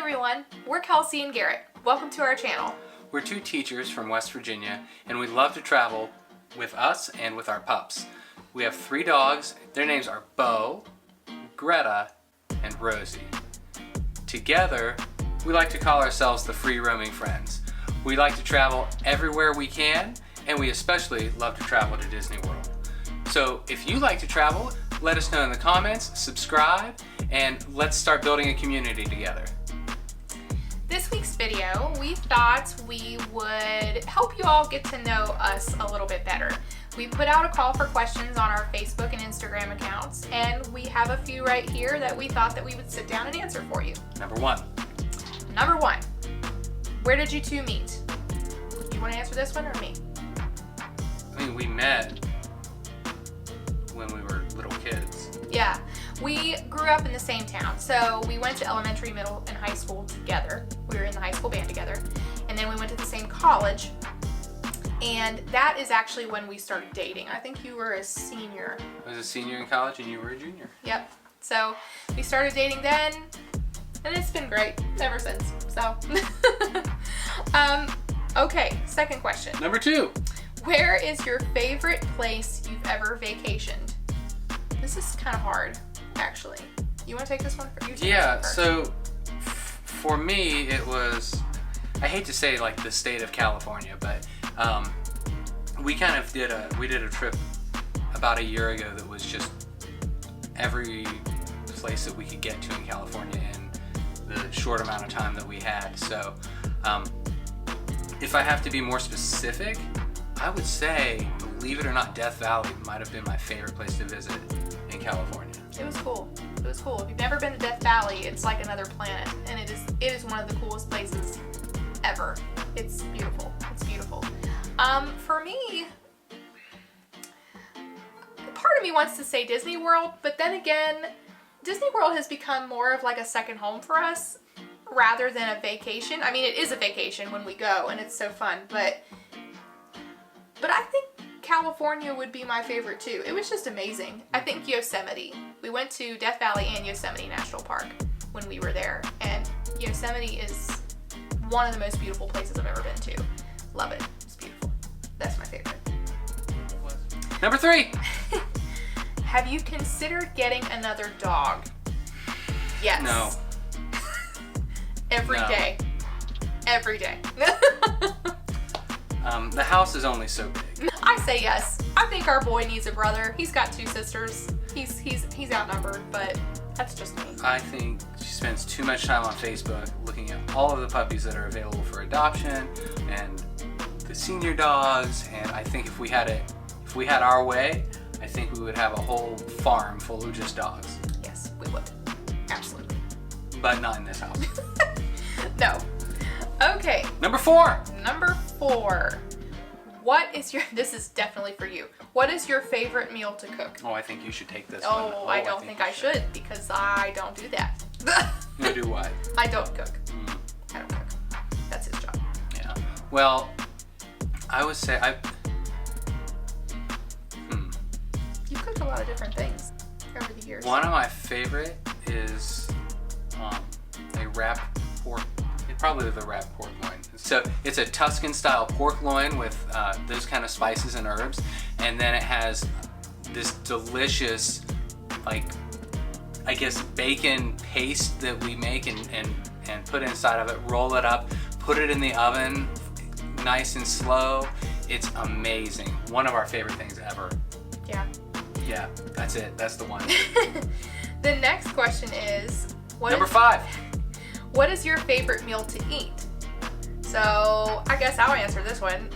everyone, we're Kelsey and Garrett. Welcome to our channel. We're two teachers from West Virginia, and we love to travel with us and with our pups. We have 3 dogs. Their names are Bo, Greta, and Rosie. Together, we like to call ourselves the Free Roaming Friends. We like to travel everywhere we can, and we especially love to travel to Disney World. So if you like to travel, let us know in the comments, subscribe, and let's start building a community together. This week's video, we thought we would help you all get to know us a little bit better. We put out a call for questions on our Facebook and Instagram accounts, and we have a few right here that we thought that we would sit down and answer for you. Number 1. Number 1, where did you two meet? You want to answer this one or me? I mean, we met when we were little kids. Yeah, we grew up in the same town, so we went to elementary, middle, and high school together. We were in the high school band together, and then we went to the same college, and that is actually when we started dating. I think you were a senior. I was a senior in college and you were a junior. Yep, so we started dating then, and it's been great ever since, so. Okay, second question. Number 2. Where is your favorite place you've ever vacationed? This is kind of hard, actually. You want to take this one? Yeah, so for me, it was, I hate to say like the state of California, but we kind of did a trip about a year ago that was just every place that we could get to in California in the short amount of time that we had. So if I have to be more specific, I would say, believe it or not, Death Valley might have been my favorite place to visit in California. It was cool. It was cool. If you've never been to Death Valley, it's like another planet, and it is one of the coolest places ever. It's beautiful. It's beautiful. For me, part of me wants to say Disney World, but then again, Disney World has become more of like a second home for us rather than a vacation. I mean, it is a vacation when we go, and it's so fun, but I think California would be my favorite too. It was just amazing. I think Yosemite. We went to Death Valley and Yosemite National Park when we were there, and Yosemite is one of the most beautiful places I've ever been to. Love it. It's beautiful. That's my favorite. Number 3. Have you considered getting another dog? Yes. No. Every day. Every day. The house is only so big. I say yes. I think our boy needs a brother. He's got 2 sisters. He's outnumbered, but that's just me. I think she spends too much time on Facebook looking at all of the puppies that are available for adoption and the senior dogs, and I think if we had our way, I think we would have a whole farm full of just dogs. Yes, we would. Absolutely. But not in this house. No. Okay. Number 4. Number 4. This is definitely for you. What is your favorite meal to cook? Oh, I think you should take this one. Oh, I don't think I should because I don't do that. You do what? I don't cook. I don't cook. That's his job. Yeah. Well, I would say You've cooked a lot of different things over the years. One of my favorite is a wrapped pork. Probably the wrapped pork loin. So it's a Tuscan style pork loin with those kind of spices and herbs, and then it has this delicious, like, I guess, bacon paste that we make and put inside of it, roll it up, put it in the oven nice and slow. It's amazing. One of our favorite things ever. Yeah, that's it. That's the one. The next question is Number 5. What is your favorite meal to eat? So I guess I'll answer this one.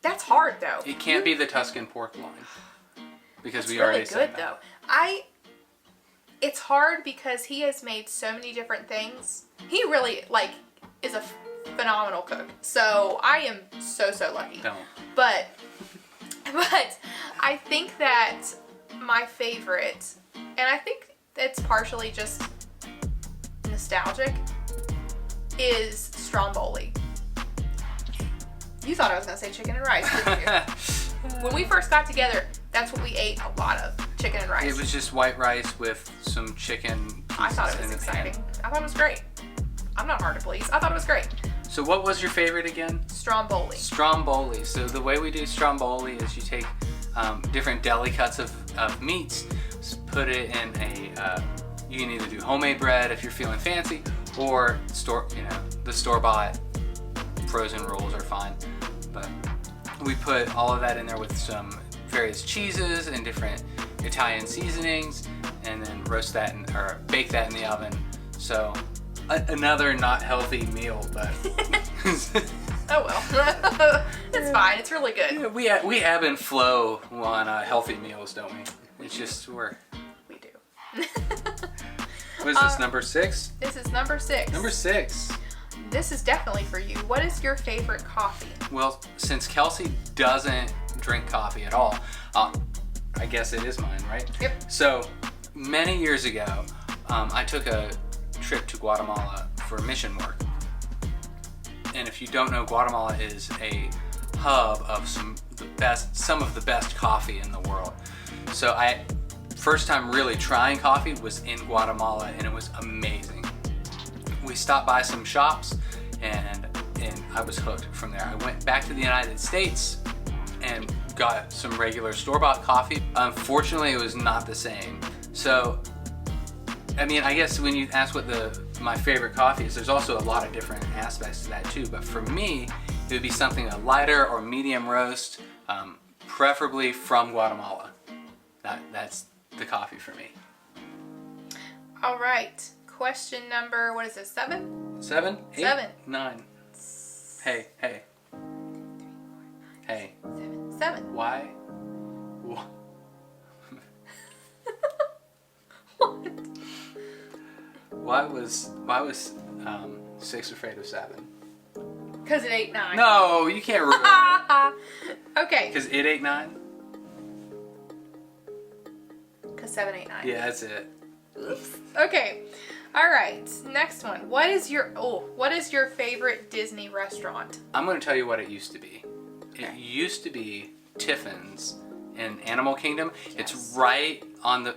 That's hard though. It can't be the Tuscan pork loin because we really already said good that. though. It's hard because he has made so many different things. He really is a phenomenal cook. So I am so lucky. Don't. But I think that my favorite, and I think it's partially just nostalgic, is stromboli. You thought I was gonna say chicken and rice, didn't you? When we first got together, that's what we ate a lot of, chicken and rice. It was just white rice with some chicken I thought it was exciting. I thought it was great. I'm not hard to please. I thought it was great. So what was your favorite again? Stromboli. Stromboli. So the way we do stromboli is you take different deli cuts of meats, put it in a, you can either do homemade bread if you're feeling fancy, or the store-bought frozen rolls are fine. But we put all of that in there with some various cheeses and different Italian seasonings, and then roast that or bake that in the oven. So another not healthy meal, but oh well. It's fine. It's really good. Yeah, we ebb and flow on healthy meals, don't we? It's just We do. What is this, number 6? This is number 6. Number 6. This is definitely for you. What is your favorite coffee? Well, since Kelsey doesn't drink coffee at all, I guess it is mine, right? Yep. So many years ago, I took a trip to Guatemala for mission work. And if you don't know, Guatemala is a hub of some of the best coffee in the world. So first time really trying coffee was in Guatemala, and it was amazing. We stopped by some shops, and I was hooked from there. I went back to the United States and got some regular store-bought coffee. Unfortunately, it was not the same. So, I mean, I guess when you ask what my favorite coffee is, there's also a lot of different aspects to that too. But for me, it would be something a lighter or medium roast, preferably from Guatemala. That's the coffee for me. All right. Question number, what is this, 7? 7? 8? 7. 9. Hey. 7. Why? What? Why was 6 afraid of 7? Because it ate 9. No, you can't ruin it. Okay. Because it ate 9? Because 7 ate 9. Yeah, that's it. Oops. Okay. All right. Next one. What is your favorite Disney restaurant? I'm going to tell you what it used to be. Okay. It used to be Tiffin's in Animal Kingdom. Yes. It's right on the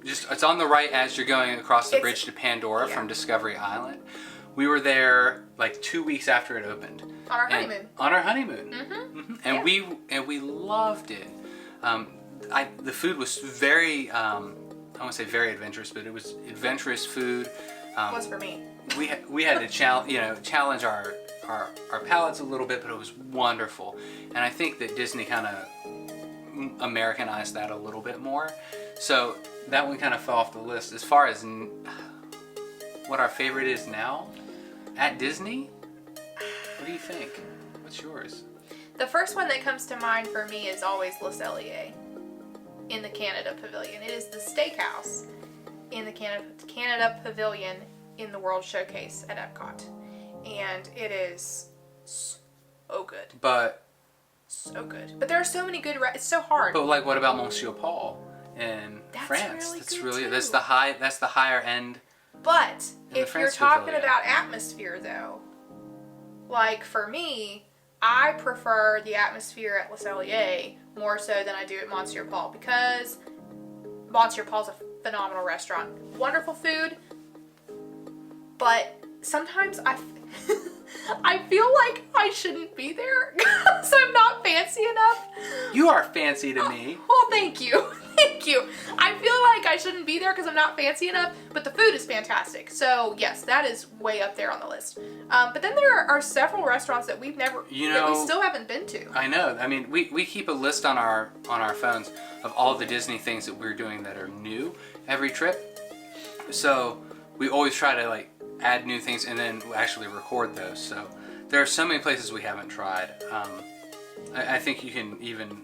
it's on the right as you're going across the bridge to Pandora from Discovery Island. We were there like 2 weeks after it opened. On our honeymoon. Mm-hmm. Mm-hmm. And we loved it. The food was very I won't say very adventurous, but it was adventurous food. It was for me. We had to challenge our palates a little bit, but it was wonderful. And I think that Disney kind of Americanized that a little bit more. So that one kind of fell off the list. As far as what our favorite is now at Disney, what do you think? What's yours? The first one that comes to mind for me is always Le Cellier in the Canada Pavilion. It is the steakhouse in the Canada Pavilion in the World Showcase at Epcot. And it is so good. So good. But there are so many good it's so hard. But like, what about Monsieur Paul in France? That's the higher end. But if you're talking about atmosphere though, like for me, I prefer the atmosphere at Le Cellier more so than I do at Monsieur Paul, because Monsieur Paul's a phenomenal restaurant. Wonderful food, but sometimes I feel like I shouldn't be there because I'm not fancy enough. You are fancy to me. Well, thank you. Thank you. I feel like I shouldn't be there because I'm not fancy enough, but the food is fantastic. So yes, that is way up there on the list. But then there are several restaurants that we've never, that we still haven't been to. I know. I mean, we keep a list on our phones of all the Disney things that we're doing that are new every trip. So we always try to like add new things and then actually record those. So there are so many places we haven't tried. I think you can even,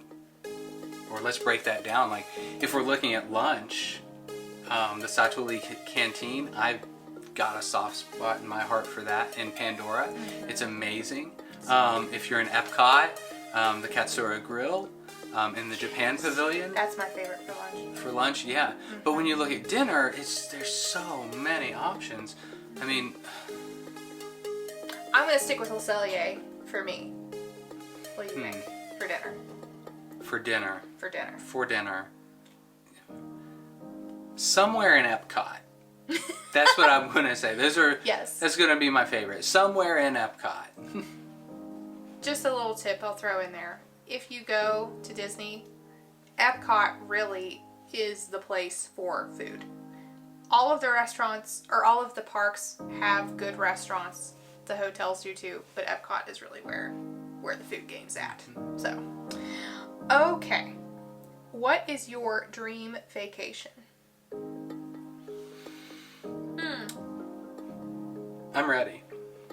or let's break that down. Like if we're looking at lunch, the Satuli Canteen, I've got a soft spot in my heart for that in Pandora. It's amazing. If you're in Epcot, the Katsura Grill in the Japan Pavilion. That's my favorite for lunch. For lunch, yeah. Mm-hmm. But when you look at dinner, there's so many options. I mean, I'm gonna stick with Le Cellier for me. What do you think for dinner? For dinner. For dinner. For dinner. Somewhere in Epcot, That's what I'm gonna say. Yes. That's gonna be my favorite. Somewhere in Epcot. Just a little tip I'll throw in there. If you go to Disney, Epcot really is the place for food. All of the restaurants, or all of the parks have good restaurants. The hotels do too, but Epcot is really where the food game's at. So, okay. What is your dream vacation? I'm ready.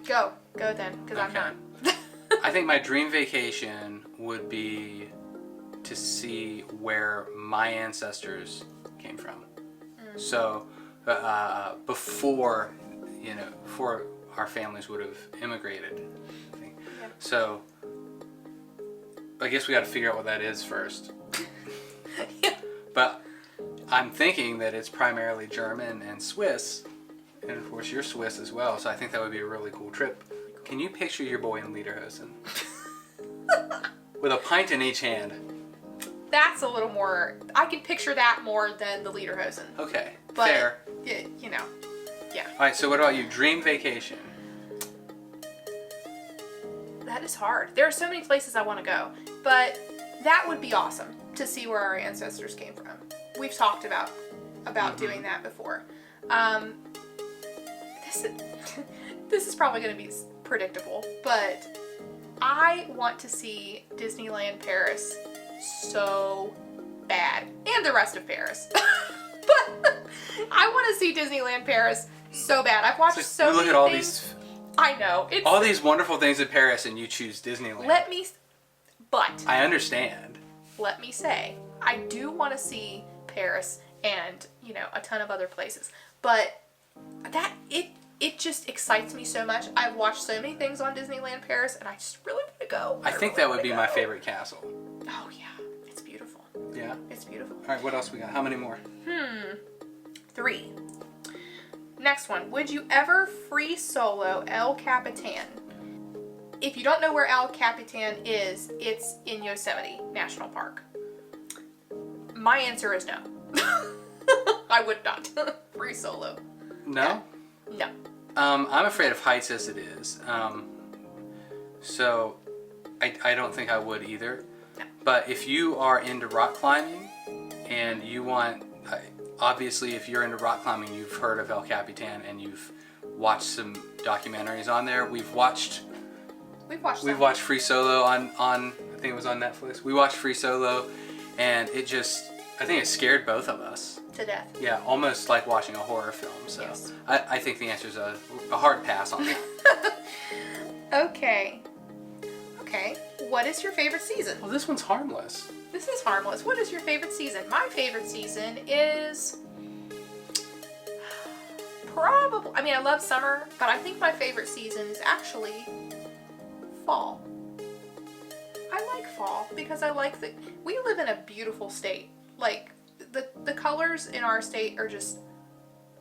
Go then, because I'm not. I think my dream vacation would be to see where my ancestors came from. So, before our families would have immigrated. I think. Yeah. So, I guess we got to figure out what that is first. Yeah. But I'm thinking that it's primarily German and Swiss, and of course you're Swiss as well. So I think that would be a really cool trip. Can you picture your boy in lederhosen with a pint in each hand? That's a little more. I can picture that more than the lederhosen. Okay, But, fair. Yeah. All right, so what about you? Dream vacation? That is hard. There are so many places I want to go, but that would be awesome to see where our ancestors came from. We've talked about doing that before. This is probably going to be predictable, but I want to see Disneyland Paris so bad, and the rest of Paris. But I want to see Disneyland Paris so bad. I've watched so many look at all things. I know. It's all these wonderful things in Paris, and you choose Disneyland. But I understand. let me say, I do want to see Paris and, a ton of other places. But it just excites me so much. I've watched so many things on Disneyland Paris, and I just really want to go. I think that would be my favorite castle. Oh, yeah. It's beautiful. Yeah? It's beautiful. All right, what else we got? How many more? 3. Next one. Would you ever free solo El Capitan? If you don't know where El Capitan is, it's in Yosemite National Park. My answer is no. I would not. Free solo. No? No. I'm afraid of heights as it is. So I don't think I would either. No. But if you are into rock climbing and you want, obviously if you're into rock climbing, you've heard of El Capitan and you've watched some documentaries on there. We've watched Free Solo on I think it was on Netflix. We watched Free Solo, and I think it scared both of us. To death. Yeah, almost like watching a horror film. So Yes. I think the answer is a hard pass on that. Okay. What is your favorite season? Well, this one's harmless. This is harmless. What is your favorite season? My favorite season is probably, I love summer, but I think my favorite season is actually fall. I like fall because we live in a beautiful state. Like, the colors in our state are just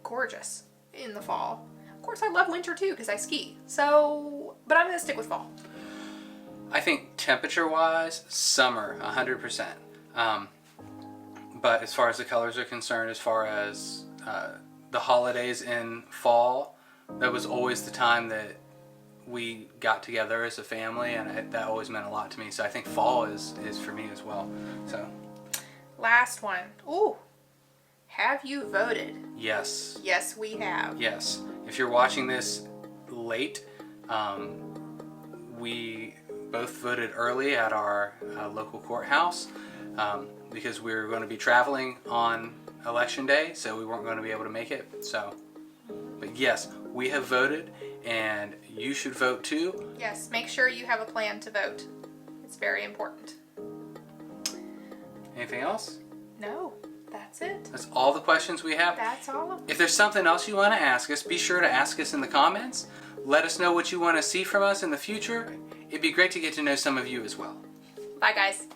gorgeous in the fall. Of course, I love winter too because I ski. So, but I'm going to stick with fall. I think temperature-wise, summer, 100%. But as far as the colors are concerned, as far as the holidays in fall, that was always the time that we got together as a family, and that always meant a lot to me. So I think fall is for me as well. So. Last one. Ooh. Have you voted? Yes. Yes, we have. Yes. If you're watching this late, we both voted early at our local courthouse because we were going to be traveling on election day, so we weren't going to be able to make it. So, but yes, we have voted, and you should vote too. Yes, make sure you have a plan to vote. It's very important. Anything else? No, that's it. That's all the questions we have. That's all of them. If there's something else you want to ask us, be sure to ask us in the comments. Let us know what you want to see from us in the future. It'd be great to get to know some of you as well. Bye, guys.